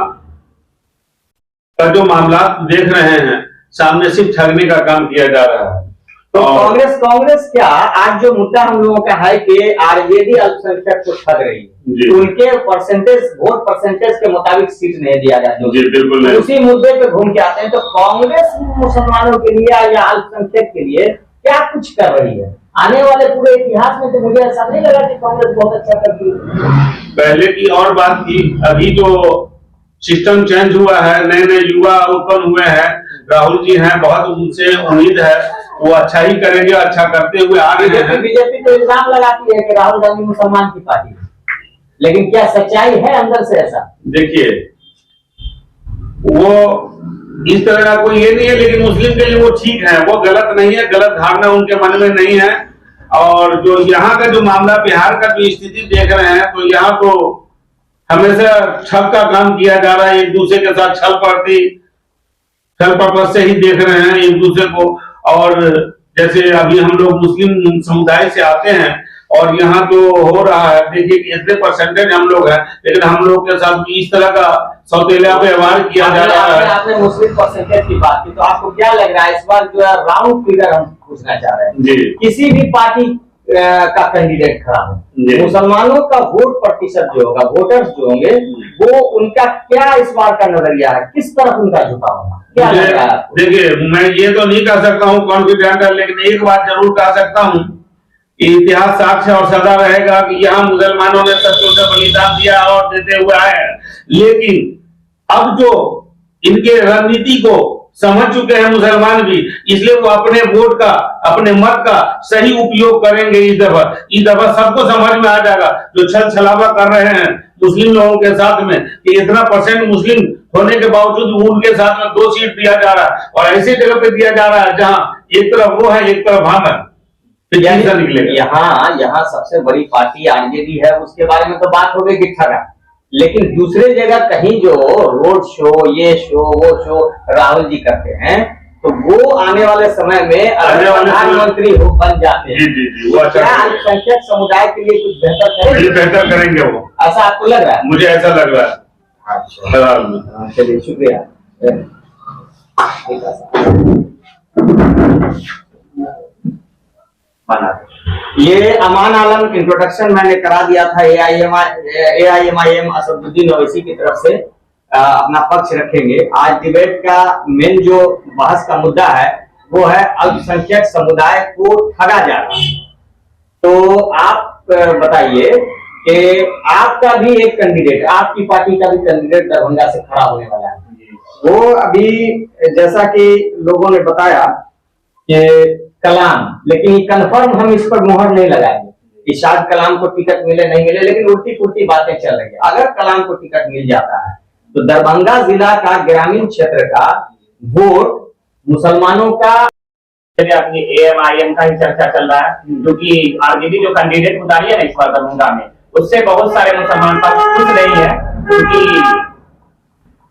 का जो मामला देख रहे हैं, सामने सिर्फ ठगने का काम किया जा रहा है। तो कांग्रेस क्या, आज जो मुद्दा हम लोगों का है कि आरजेडी अल्पसंख्यक को ठग रही है, उनके वोट परसेंटेज के मुताबिक सीट नहीं दिया जाता, जी बिल्कुल नहीं। उसी मुद्दे पे घूम के आते हैं। तो कांग्रेस मुसलमानों के लिए या अल्पसंख्यक के लिए क्या कुछ कर रही है? आने वाले पूरे इतिहास में तो मुझे ऐसा नहीं लगा कि कांग्रेस बहुत अच्छा करती है। पहले की और बात थी, अभी जो सिस्टम चेंज हुआ है, नए नए युवा उत्पन्न हुए हैं, राहुल जी हैं, बहुत उनसे उम्मीद है वो अच्छा ही करेंगे, अच्छा करते हुए आ रहे हैं। बीजेपी तो इल्जाम लगाती है कि राहुल गांधी मुसलमान की पार्टी है, लेकिन क्या सच्चाई है अंदर से ऐसा? देखिए, वो इस तरह का कोई ये नहीं है, लेकिन मुस्लिम के लिए वो ठीक है, वो गलत नहीं है, गलत धारणा उनके मन में नहीं है। और जो यहाँ का जो मामला, बिहार का जो स्थिति देख रहे हैं, तो यहाँ तो हमेशा छल का काम किया जा रहा है, एक दूसरे के साथ छल पर्पस से ही देख रहे हैं एक दूसरे को। और जैसे अभी हम लोग मुस्लिम समुदाय से आते हैं और यहाँ तो हो रहा है, देखिए कि इतने परसेंटेज हम लोग हैं, लेकिन हम लोग के साथ इस तरह का सौतेला व्यवहार किया जा रहा है। आपने मुस्लिम परसेंटेज की बात की, तो आपको क्या लग रहा है इस बार जो है राउंड फिगर हम पूछना चाह रहे हैं जी, किसी भी पार्टी का कैंडिडेट खड़ा हो, मुसलमानों का वोट प्रतिशत जो होगा, वोटर्स जो होंगे, वो उनका क्या इस बार का नजरिया है, किस तरफ उनका झुकाव होगा, क्या लग रहा है आपको? देखिए, मैं ये तो नहीं कह सकता हूँ कॉन्फिडेंट है, लेकिन एक बात जरूर कह सकता हूँ कि इतिहास साक्ष्य और सदा रहेगा कि यहाँ मुसलमानों ने शत्रुओं से बलिदान दिया और देते हुए आए हैं। लेकिन अब जो इनके रणनीति को समझ चुके हैं मुसलमान भी, इसलिए वो अपने वोट का, अपने मत का सही उपयोग करेंगे। इस दफा सबको समझ में आ जाएगा, जो छल छलावा कर रहे हैं मुस्लिम लोगों के साथ में कि इतना परसेंट मुस्लिम होने के बावजूद उनके साथ में 2 सीट दिया जा रहा है, और ऐसी जगह पे दिया जा रहा है जहां एक तरफ वो है, एक तरफ हम है। यहाँ सबसे बड़ी पार्टी आरजेडी है, उसके बारे में तो बात हो गई कि ठगा, लेकिन दूसरे जगह कहीं जो रोड शो, ये शो, वो शो राहुल जी करते हैं, तो वो आने वाले समय में अगर प्रधानमंत्री हो बन जाते हैं, जी, वो क्या अल्पसंख्यक समुदाय के लिए कुछ बेहतर करेंगे वो, ऐसा आपको लग रहा है? मुझे ऐसा लग रहा है। चलिए, शुक्रिया। ये अमान आलम इंट्रोडक्शन मैंने करा दिया था AIMIM असदुद्दीन ओवैसी की तरफ से अपना पक्ष रखेंगे। आज डिबेट का मेन जो बहस का मुद्दा है वो है अल्पसंख्यक समुदाय को ठगा जा रहा है। तो आप बताइए कि आपका भी एक कैंडिडेट, आपकी पार्टी का भी कैंडिडेट दरभंगा से खड़ा होने वाला है। वो अभी जैसा कि लोगों ने बताया कि कलाम, लेकिन कंफर्म हम इस पर मोहर नहीं लगाएंगे कि शायद कलाम को टिकट मिले नहीं मिले, लेकिन उल्टी पुल्टी बातें चल रही है। अगर कलाम को टिकट मिल जाता है तो दरभंगा जिला का ग्रामीण क्षेत्र का वोट मुसलमानों का, अपनी AIMIM का ही चर्चा चल रहा है, क्योंकि आरजेडी जो कैंडिडेट उतारी है ना इस बार दरभंगा में, उससे बहुत सारे मुसलमान पर खुश नहीं है, क्योंकि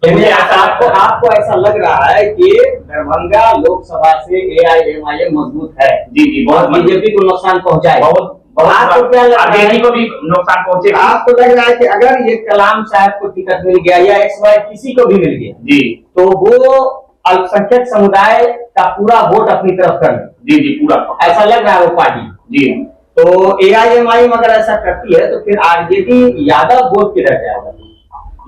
आपको ऐसा लग रहा है कि दरभंगा लोकसभा से AIMIM मजबूत है। जी, बहुत बीजेपी को नुकसान पहुंचाएगा, आपको क्या लग रहा है? को भी नुकसान पहुंचेगा। आपको लग रहा है कि अगर ये कलाम साहब को टिकट मिल गया या XY किसी को भी मिल गया जी, तो वो अल्पसंख्यक समुदाय का पूरा वोट अपनी तरफ कर ले? जी, पूरा ऐसा लग रहा है वो पार्टी जी। तो AIMIM अगर ऐसा करती है तो फिर आरजेडी यादव वोट किधर जाएगा?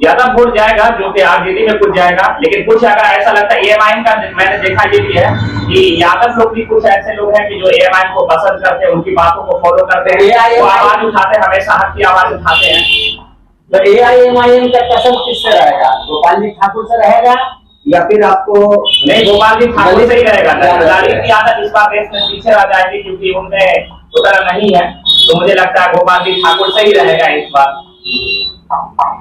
यादव वोट जाएगा, जो कि आरजेडी में कुछ जाएगा, लेकिन कुछ अगर ऐसा लगता है AIMIM का, मैंने देखा ये भी है कि यादव लोग भी कुछ ऐसे लोग हैं कि जो AIMIM को पसंद करते हैं, उनकी बातों को फॉलो करते हैं, वो आवाज उठाते हैं, हमेशा हक की आवाज उठाते हैं। तो AIMIM का कसम किससे रहेगा? गोपाल जी ठाकुर से रहेगा या फिर आपको? नहीं, गोपाल जी ठाकुर से ही रहेगा। ललित यादव इस बार देश में पीछे रह जाएगी, क्योंकि उनमें उतना नहीं है, तो मुझे लगता है गोपाल जी ठाकुर से ही रहेगा इस बार।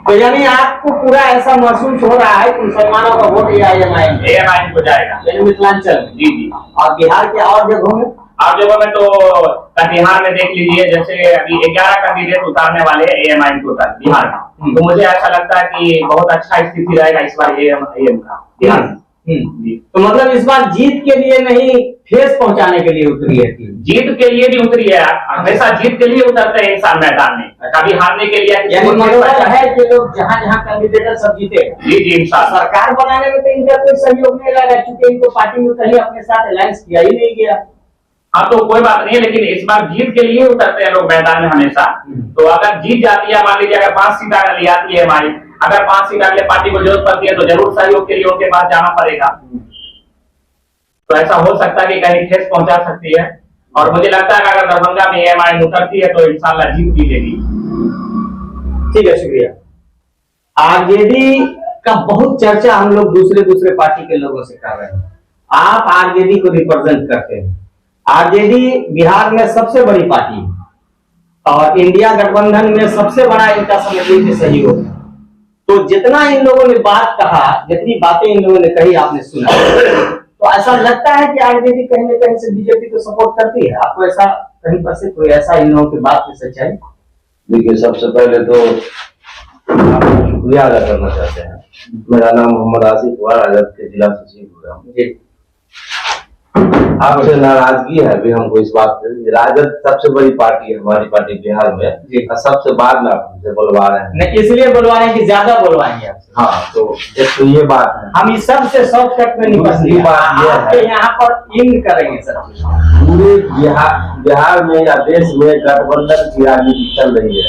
तो यानी आपको पूरा ऐसा महसूस हो रहा है कि मुसलमानों का वोट AIMIM को जाएगा, मिथिलांचल में? जी। और बिहार के और जगहों में? और जगहों में तो बिहार में देख लीजिए, जैसे अभी 11 कैंडिडेट उतारने वाले हैं AIMIM को उतार बिहार में, तो मुझे ऐसा लगता है कि बहुत अच्छा स्थिति रहेगा इस बार AIMIM का बिहार में। तो मतलब इस बार जीत के लिए नहीं, ठेस पहुंचाने के लिए उतरी है? जीत के लिए भी उतरी है, हमेशा जीत के लिए उतरते हैं इंसान मैदान में, कभी हारने के लिए। यानी मतलब है कि लोग जहाँ जहाँ कैंडिडेट सब जीते। जी, इंशाल्लाह। सरकार बनाने में तो इनका कोई सहयोग नहीं लगा, क्योंकि इनको पार्टी में कहीं अपने साथ अलायंस किया ही नहीं गया। हाँ, तो कोई बात नहीं है, लेकिन इस बार जीत के लिए उतरते हैं लोग मैदान में हमेशा। तो अगर जीत जाती है, मान लीजिए अगर 5 सीट अगर ले आती है हमारी, अगर 5 सीट अगले पार्टी को जरूरत पड़ती है तो जरूर सहयोग के लिए उनके पास जाना पड़ेगा। तो ऐसा हो सकता है कि कहीं ठेस पहुंचा सकती है, और मुझे लगता है कि अगर दरभंगा में AIMIM उतरती है तो इंशाल्लाह जीत भी लेगी। ठीक है, शुक्रिया। आरजेडी का बहुत चर्चा हम लोग दूसरे पार्टी के लोगों से कर रहे हैं आप आरजेडी को रिप्रेजेंट करते हैं। आरजेडी बिहार में सबसे बड़ी पार्टी है और इंडिया गठबंधन में सबसे बड़ा इनका समझिए कि सहयोग है। तो जितना इन लोगों ने बात कहा, जितनी बातें इन लोगों ने कही आपने सुना, तो ऐसा लगता है कि आरजेडी कहीं ना कहीं से बीजेपी को सपोर्ट करती है। आपको ऐसा कहीं पर से कोई ऐसा इन लोगों की बात में सच्चाई? देखिए, सबसे पहले तो आपको शुक्रिया अदा करना चाहते हैं। मेरा नाम मोहम्मद आसिफ हुआ, राजद के जिला सचिव हुआ हूँ। आपसे नाराजगी है अभी हमको इस बात से। राजद सबसे बड़ी पार्टी है हमारी पार्टी बिहार में, और सबसे बाद में आप हमसे बुलवा रहे हैं। नहीं, इसलिए बुलवा रहे हैं कि ज्यादा बुलवाएंगे आपसे। हाँ, तो एक तो ये बात है। हम इस सबसे शॉर्टकट में निपटेंगे। बात ये आपके है, यहाँ पर इन करेंगे सर। पूरे बिहार में या देश में गठबंधन की राजनीति चल रही है।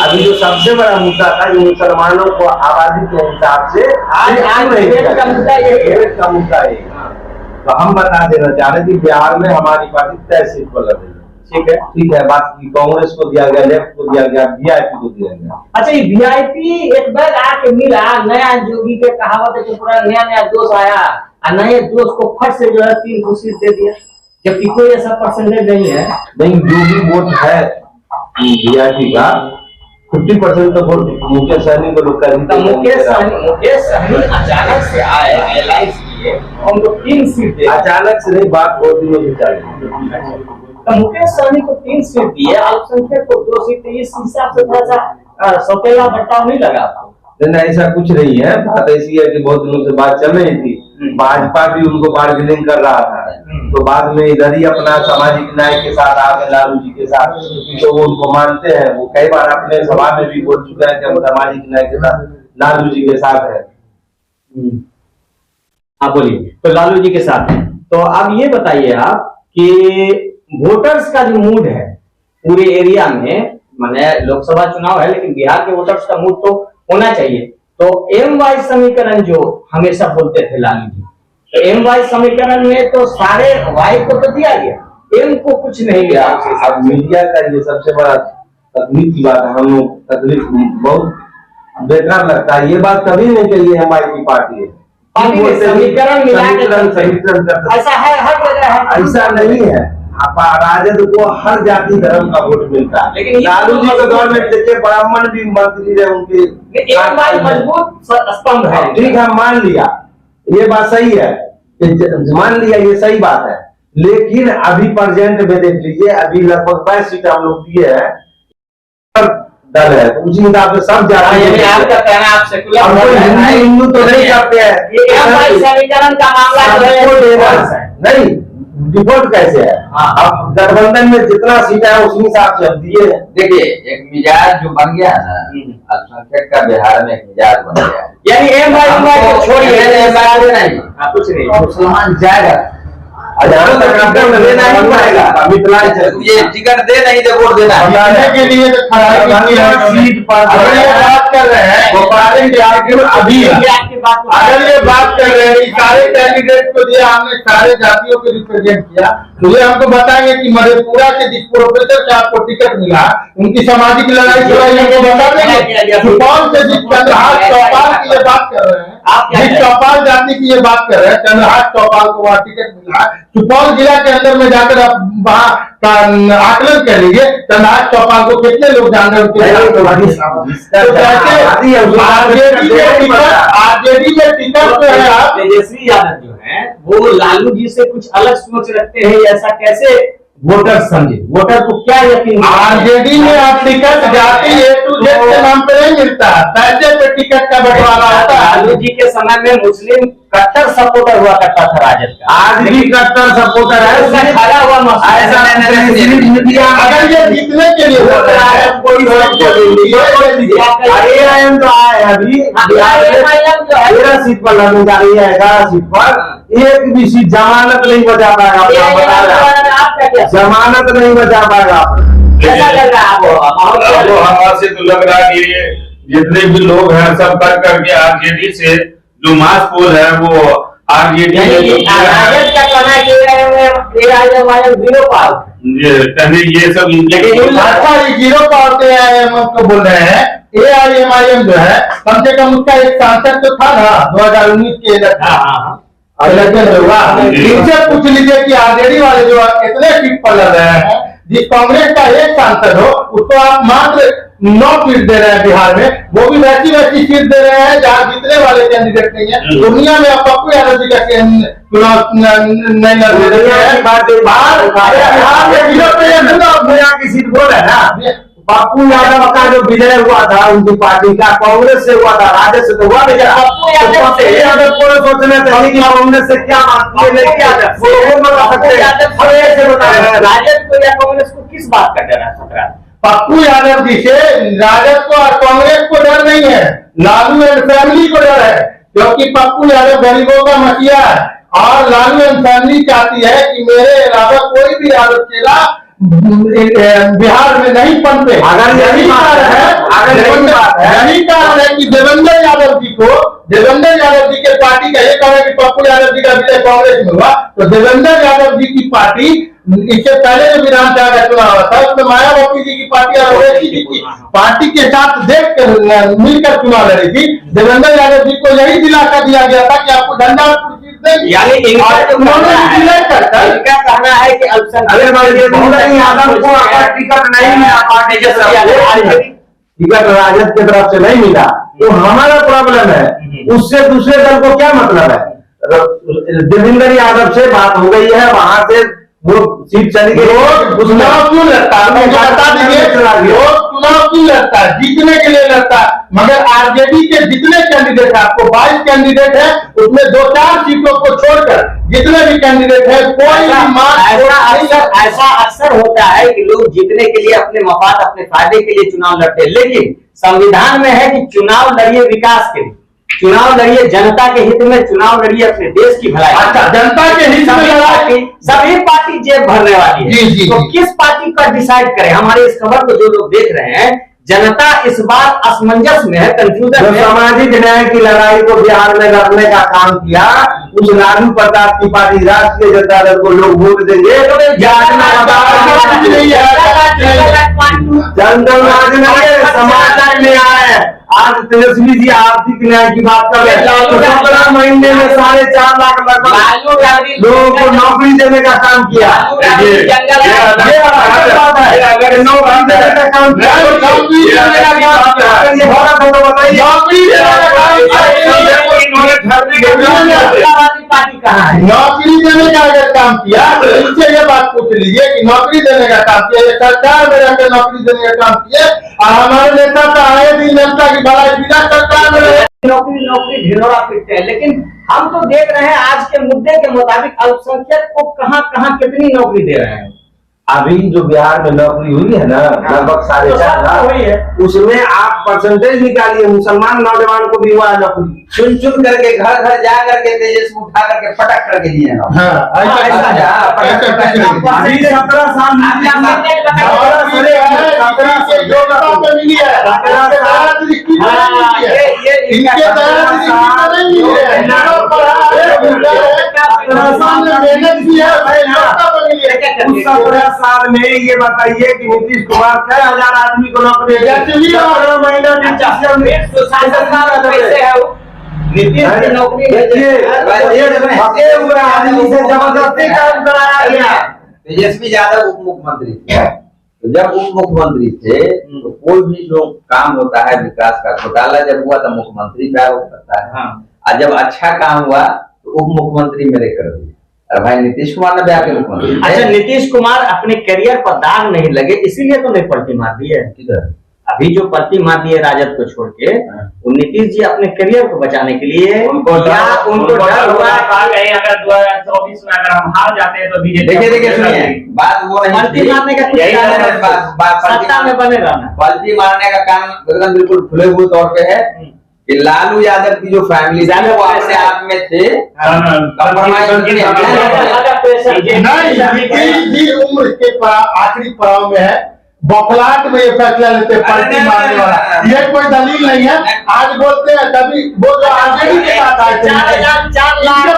अभी जो सबसे बड़ा मुद्दा था, जो मुसलमानों को आबादी के हिसाब से आज डिबेट का मुद्दा यही है। डिबेट का मुद्दा यही है। तो हम बता देना चाह रहे हैं कि बिहार में हमारी पार्टी 3 सीट पर लड़ रही है। ठीक है, बात की कांग्रेस को दिया गया, लेफ्ट को दिया गया, वीआईपी को दिया गया। अच्छा, ये वीआईपी एक बार आके मिला, नया जोगी के कहावत है कि पूरा नया नया जोश आया और नए जोश को फट से जो है 3 कुर्सी दे दिया, जबकि कोई ऐसा परसेंटेज नहीं है। नहीं, जो भी वोट है वीआईपी का 50% तो वोट मुकेश सहनी को लोग मुकेश सहनी अचानक से आए, एलायंस किए, उनको 3 सीट दे। अचानक से नहीं, बात बहुत दिनों से चल रही है। तो मुकेश सहनी को 3 सीट दिए, अल्पसंख्यक को 2 सीट, इस हिसाब से थोड़ा सा सौतेला बर्ताव नहीं लगा? नहीं, ऐसा कुछ नहीं है। बात ऐसी है कि बहुत दिनों से बात चल रही थी, भाजपा भी उनको बार्गेनिंग कर रहा था, तो बाद में इधर ही अपना सामाजिक न्याय के साथ आ गए लालू जी के साथ, तो वो उनको मानते हैं। वो कई बार अपने सभा में भी बोल चुके हैं कि हम सामाजिक न्याय के साथ लालू जी के साथ है। हाँ बोलिए। तो लालू जी के साथ है। तो अब ये बताइए आप कि वोटर्स का जो मूड है पूरे एरिया में, माने लोकसभा चुनाव है लेकिन बिहार के वोटर्स का मूड तो होना चाहिए। तो MY समीकरण जो हमेशा बोलते थे लालू जी, तो MY समीकरण में तो सारे Y को तो दिया गया, M को कुछ नहीं दिया। अब मीडिया का ये सबसे बड़ा तकलीफ की बात है। हम लोग तकलीफ बहुत बेकार लगता है। ये बात कभी नहीं कही है हमारी की पार्टी है, समीकरण मिला के समीकरण ऐसा है, हर जगह है। ऐसा नहीं है। राजद को हर जाति धर्म का वोट मिलता है, लेकिन लालू जी के गवर्नमेंट देखिए ब्राह्मण भी मंत्री रहे, उनके मजबूत स्तंभ है। ठीक है, मान लिया, ये बात सही है, मान लिया, ये सही बात है। लेकिन अभी प्रेजेंट में देख लीजिए, अभी लगभग 22 सीट हम लोग दिए हैं, दल है, तो उसी हिसाब से सब जाति। आपका कहना आप सेकुलर हिंदू तो नहीं करते हैं, समीकरण का मामला नहीं डिफॉल्ट कैसे है। अब गठबंधन में जितना सीट है उसी हिसाब से अब दिए। देखिए, एक मिजाज जो बन गया है ना अल्पसंख्यक का, बिहार में एक मिजाज बन गया है। यानी MY को छोड़िए, नहीं, कुछ नहीं, मुसलमान जाएगा, जहाँ तक देना ही पड़ेगा। मिथिला ये टिकट दे नहीं दे वोट देना के लिए तो सीट पर बात कर रहे हैं गोपाल जी अभी, अगर ये बात कर रहे हैं कि सारे कैंडिडेट को दिया, हमने सारे जातियों को रिप्रेजेंट किया, तो ये हमको बताएंगे कि मधेपुरा के जिस प्रोफेसर से आपको टिकट मिला, उनकी सामाजिक लड़ाई चलाई, हमको बता देंगे। सुपौल से जिस चंद्रहास चौपाल की ये बात कर रहे हैं, जिस चौपाल जाति की ये बात कर रहे हैं, चंद्रहास चौपाल को वहाँ टिकट मिला, सुपौल जिला के अंदर में जाकर आप वहाँ का आकलन कर लीजिए, चंद्रहास चौपाल को कितने लोग जान रहे आरजेडी में टिकट जो है आप तेजस्वी यादव जो है वो लालू जी से कुछ अलग सोच रखते हैं, ऐसा कैसे वोटर समझे? वोटर को क्या यकीन? आरजेडी में आप टिकट जाति A to Z के नाम पे नहीं मिलता, पैसे पे टिकट का बंटवारा होता है। लालू जी के समय में मुस्लिम कट्टर सपोर्टर हुआ करता था राजद का, आज भी कट्टर सपोर्टर है, खड़ा हुआ ऐसा मीडिया। अगर ये जीतने के लिए हो रहा है, कोई AIM तो आए अभी 13 सीट पर लड़ने जा रही है, 11 सीट पर एक भी सीट जमानत नहीं बचा पाएगा, जमानत नहीं बचा पाएगा। कैसा लग रहा है आपको? हमारे से तो लग रहा है कि जितने भी लोग हैं सब कर करके आरजेडी से जो मास पोल है वो आरजेडी राजद का कहना है कि जीरो पावर, कहने ये सब जीरो पावर पे AIM को बोल रहे हैं। AIM जो है, कम से कम उसका एक सांसद तो था ना 2019 के इलेक्शन, इलेक्शन हुआ, इनसे पूछ लीजिए कि आरजेडी वाले जो इतने सीट पर लड़ रहे हैं, जिस कांग्रेस का एक सांसद हो उसको आप मात्र 9 सीट दे रहे हैं बिहार में, वो भी वैसी सीट दे रहे हैं जहाँ जीतने वाले कैंडिडेट नहीं है। दुनिया में आप पप्पू यादव जी का चुनाव नहीं लड़ रहे हैं। बिहार की सीट बोल है ना, पप्पू यादव का जो विजय हुआ था उनकी पार्टी का कांग्रेस से हुआ था, राजद से तो हुआ नहीं। पप्पू यादव को सोचना चाहिए कि कांग्रेस से क्या मांगती है, नहीं क्या राजद को या कांग्रेस को किस बात का डर है? खतरा पप्पू यादव जी से राजद को और कांग्रेस को डर नहीं है, लालू एंड फैमिली को डर है, क्योंकि पप्पू यादव गरीबों का मसीहा है और लालू एंड फैमिली चाहती है कि मेरे अलावा कोई भी यादव चेला बिहार में नहीं पनपे। अगर यही कारण है कि देवेंद्र यादव जी के पार्टी का ये कारण है कि पप्पू यादव जी का विजय कांग्रेस में हुआ, तो देवेंद्र यादव जी की पार्टी इससे पहले जो विधानसभा का चुनाव हुआ था उसमें मायावती जी की पार्टी और ओवैसी जी की पार्टी के साथ देख मिलकर चुनाव लड़ी थी। देवेंद्र यादव जी को यही दिलासा दिया गया था कि आपको झंझारपुर यानी इनका कहना है कि अल्पसंख्यक यादव को अगर टिकट नहीं मिला पार्टी के टिकट राजद की तरफ से नहीं मिला तो हमारा प्रॉब्लम है, उससे दूसरे दल को क्या मतलब है? देवेंद्र यादव से बात हो गई है, वहां से वो सीट चली गई। चुनाव क्यों लड़ता है? मुझे बता दीजिए, चुनाव क्यों लड़ता है? जीतने के लिए लड़ता है, मगर आरजेडी के जितने कैंडिडेट है, आपको 22 कैंडिडेट है, उसमें 2-4 सीटों को छोड़कर जितने भी कैंडिडेट है कोई ऐसा अक्सर होता है कि लोग जीतने के लिए अपने मफाद अपने फायदे के लिए चुनाव लड़ते हैं, लेकिन संविधान में है कि चुनाव लड़िए विकास के लिए, चुनाव लड़िए जनता के हित में, चुनाव लड़िए अपने देश की भलाई। अच्छा, जनता के हित में सभी पार्टी जेब भरने वाली है। जी, तो किस पार्टी का डिसाइड करें? हमारे इस खबर को जो लोग देख रहे हैं, जनता इस बार असमंजस में है, कंफ्यूजन में। सामाजिक न्याय की लड़ाई को बिहार में लड़ने का काम किया, उस लालू प्रसाद की पार्टी राष्ट्रीय जनता दल को लोग वोट देंगे। समाज न्याय, आज तेजस्वी जी आर्थिक न्याय की बात कर रहे हैं, 17 महीने में 4.5 लाख लगभग लोगों को नौकरी देने का काम किया। नौकरी देने का काम किया, नौकरी देने का अगर काम किया तो इनसे ये बात पूछ लीजिए कि नौकरी देने का काम किया, ये सरकार में रहकर नौकरी देने का काम किया, और हमारे नेता तो आए दिन जनता की भलाई बिना सरकार में नौकरी ढिंढोरा पीटते हैं। लेकिन हम तो देख रहे हैं आज के मुद्दे के मुताबिक अल्पसंख्यक को कहां कितनी नौकरी दे रहे हैं। अभी जो बिहार में नौकरी हुई है ना, लगभग 4.5 लाख हुई है, उसमें आप परसेंटेज निकालिए, मुसलमान नौजवान को भी हुआ नौकरी, चुन चुन करके घर घर जा करके तेजस्वी उठा करके पटक करके दिए ना। अभी 17 साल साल में ये बताइए कि नीतीश कुमार 6,000 आदमी को नौकरी नीतीश की नौकरी आदमी से जबरदस्ती काम कराया गया। तेजस्वी यादव उप मुख्यमंत्री थे, तो जब उप मुख्यमंत्री थे तो कोई भी जो काम होता है विकास का, घोटाला जब हुआ तो मुख्यमंत्री बैकअप करता है, और जब अच्छा काम हुआ तो उप मुख्यमंत्री मेरे कर दिए। अरे भाई नीतीश कुमार ने ब्याह के मुख्यमंत्री। अच्छा, नीतीश कुमार अपने करियर पर दाग नहीं लगे इसीलिए तो नहीं पर्ची मार दी है। किधर अभी जो पर्ची मार दी है राजद को छोड़ के, वो नीतीश जी अपने करियर को बचाने के लिए उनको डर हुआ है। अगर 2024 में अगर हम हार जाते हैं तो बीजेपी देखिए सुनिए, बात वो नहीं, पलटी मारने का सत्ता में बने रहना, पलटी मारने का काम एकदम बिल्कुल खुले हुए तौर पे है कि लालू यादव की जो फैमिली है वो अपने आप में थे उम्र के आखिरी पड़ाव में है, बौखलाहट में ये फैसला लेते पलटी मारने वाला, ये कोई दलील नहीं है। आज बोलते हैं कभी वो जो आरजेडी के साथ आए थे,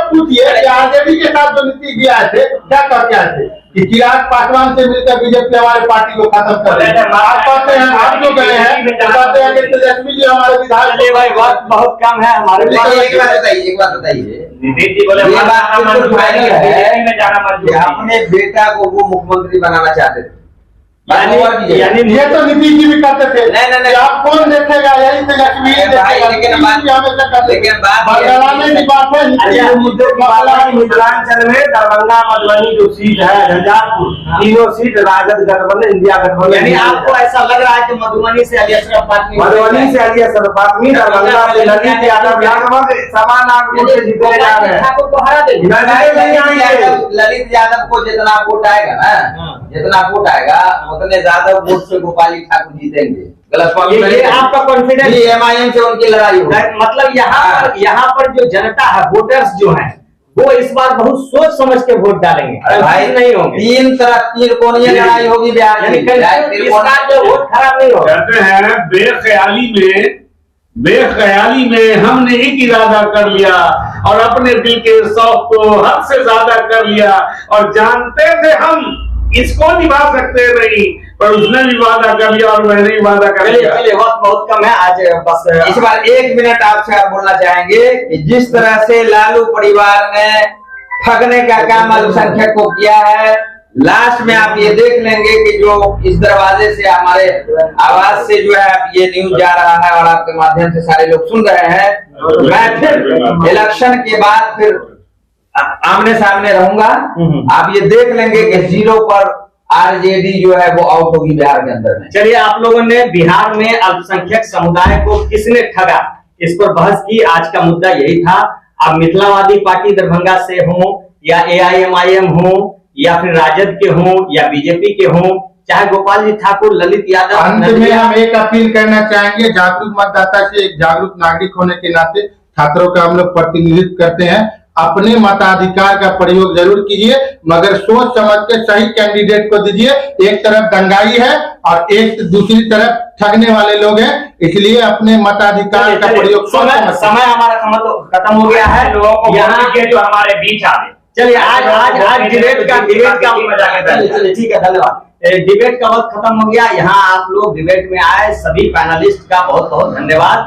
पूछिए कि आरजेडी के साथ जो नीतीश जी आए थे क्या करके आए थे कि चिराग पासवान से मिलकर बीजेपी हमारे पार्टी को खत्म कर रहे हैं। आप कहते हैं आप जो गए हैं कहते हैं कि तेजस्वी जी हमारे विधायक बहुत कम है हमारे। एक बात बताइए, नीतीश जी बोले ये बात बिल्कुल फाइनल है बीजेपी में जाना कि मंजूर नहीं। अपने बेटा को वो मुख्यमंत्री बनाना चाहते थे। यानी ये तो नीतीश जी भी करते थे। नहीं। कि आप कौन देखेगा, यही से लक्ष्मी भाई, लेकिन बात बदलाने की बात है। ये मुद्दे की बात है कि मिथिलांचल में दरभंगा मधुबनी जो सीट है झंझारपुर, तीनों सीट राजद गठबंधन इंडिया गठबंधन। यानी आपको ऐसा लग रहा है कि मधुबनी से अली अशरफ फातमी, मधुबनी से अली अशरफ फातमी, दरभंगा से ललित यादव लगभग समान आंकड़ों से जीते जा रहे हैं। ठाकुर को हरा देंगे। ललित यादव को जितना वोट आएगा ना, जितना वोट आएगा उतने ज्यादा वोट से गोपाली ठाकुर जीतेंगे। ये आपका कॉन्फिडेंस एमआईएम से उनकी लड़ाई होगी। मतलब यहाँ पर जो जनता है, वोटर्स जो हैं, वो इस बार बहुत सोच समझ के वोट डालेंगे, भाई नहीं होंगे। तीन कोणीय लड़ाई होगी बिहार में। इस बार जो वोट खराब नहीं होगा। कहते हैं बेख्याली में हमने एक इरादा कर लिया और अपने दिल के शौक को हद से ज्यादा कर लिया, और जानते थे हम इसको निभा सकते नहीं, पर उसने भी वादा कर लिया और मैंने भी वादा कर लिया। चलिए वक्त बहुत कम है आज, बस इस बार 1 मिनट आपसे आप बोलना चाहेंगे कि जिस तरह से लालू परिवार ने ठगने का काम अल्पसंख्यक को किया है, लास्ट में आप ये देख लेंगे कि जो इस दरवाजे से हमारे आवाज से जो है ये न्यूज जा रहा है और आपके माध्यम से सारे लोग सुन रहे हैं, मैं फिर इलेक्शन के बाद फिर आमने सामने रहूंगा। आप ये देख लेंगे कि 0 पर आरजेडी जो है वो आउट होगी बिहार के अंदर में। चलिए, आप लोगों ने बिहार में अल्पसंख्यक समुदाय को किसने ठगा, इस पर बहस की। आज का मुद्दा यही था। आप मिथिलावादी पार्टी दरभंगा से हो, या एआईएमआईएम हो, या फिर राजद के हो, या बीजेपी के हो, चाहे गोपाल जी ठाकुर, ललित यादव, अंत में हम एक अपील करना चाहेंगे जागरूक मतदाता से। एक जागरूक नागरिक होने के नाते छात्रों का हम लोग प्रतिनिधित्व करते हैं। अपने मताधिकार का प्रयोग जरूर कीजिए, मगर सोच समझ के सही कैंडिडेट को दीजिए। एक तरफ दंगाई है और एक दूसरी तरफ ठगने वाले लोग हैं, इसलिए अपने मताधिकार का प्रयोग समय हमारा खत्म हो गया है। लोगों को यहाँ के जो हमारे बीच आए। चलिए आज डिबेट का चलिए ठीक है, धन्यवाद। डिबेट का वक्त खत्म हो गया। यहाँ आप लोग डिबेट में आए, सभी पैनलिस्ट का बहुत बहुत धन्यवाद।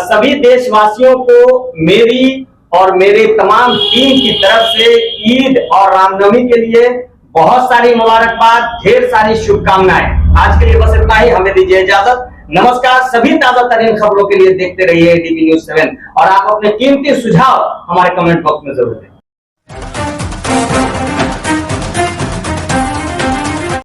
सभी देशवासियों को मेरी और मेरे तमाम टीम की तरफ से ईद और रामनवमी के लिए बहुत सारी मुबारकबाद, ढेर सारी शुभकामनाएं। आज के लिए बस इतना ही, हमें दीजिए इजाजत। नमस्कार। सभी ताजा तरीन खबरों के लिए देखते रहिए एडीबी न्यूज़ 7 और आप अपने कीमती सुझाव हमारे कमेंट बॉक्स में जरूर दें।